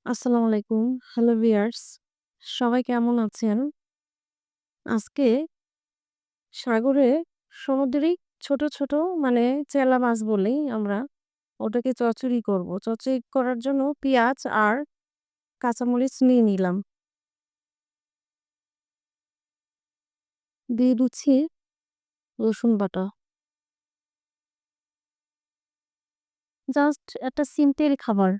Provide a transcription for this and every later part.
আসসালামু আলাইকুম। Hello viewers. সবাই কেমন আছেন? আজকে সাগরে সমুদ্রেই ছোট, ছোট মানে চেলা মাছ বলি আমরা। ওটাকে চচ্চড়ি করব। চচ্চড়ি করার জন্য পেঁয়াজ আর কাঁচামরিচ নিয়ে নিলাম। দিয়ে দিচ্ছি রসুন বাটা। জাস্ট একটা সিম্পল খাবার।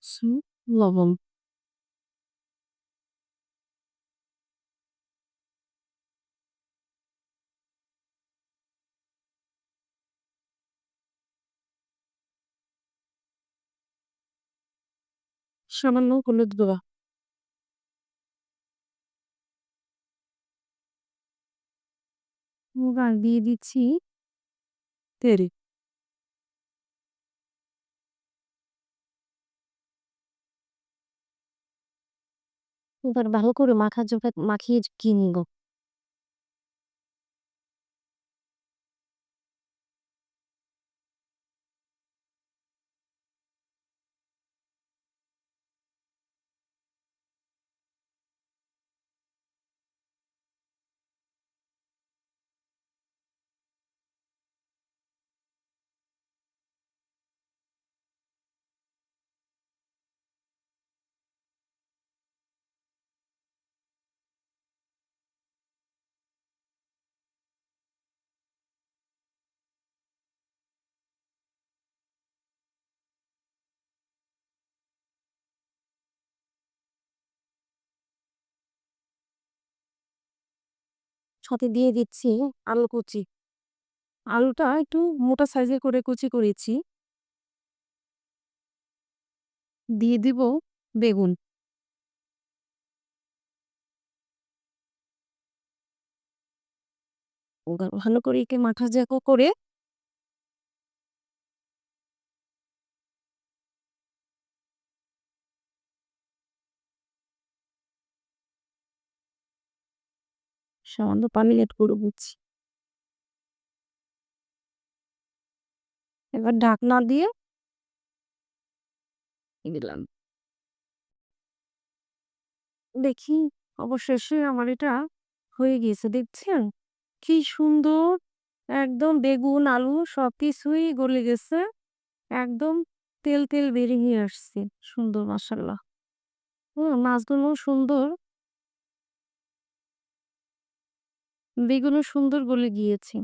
হুম, লবণ। সামান্য হলুদ গুঁড়া। এবার দিয়ে দিচ্ছি তেল। এবার ভালো করে মাখিয়ে নিব। সাথে দিয়ে দিচ্ছি আলু কুচি। আলুটা একটু মোটা সাইজের করে কুচি করেছি। দিয়ে দিব বেগুন। ভালো করে একে মাখাজাকো করে সামান্য পানি এড করে দিচ্ছি। এবার ঢাকনা দিয়ে দিলাম। দেখি অবশেষে আমার এটা হয়ে গিয়েছে। দেখছেন? কি সুন্দর একদম বেগুন, আলু সবকিছুই গলে গেছে। একদম তেল, তেল বেরিয়ে আসছে। সুন্দর মাশাআল্লাহ। মাছগুলো সুন্দর, বেগুনও সুন্দর গলে গিয়েছে।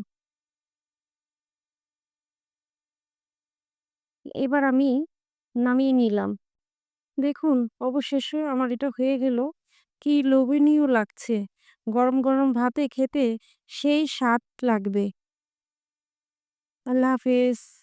এবার আমি নামিয়ে নিলাম। দেখুন অবশেষে আমার এটা হয়ে গেল। কি লোভনীয় লাগছে। গরম, গরম ভাতে খেতে সেই স্বাদ লাগবে। আল্লাহ হাফেজ।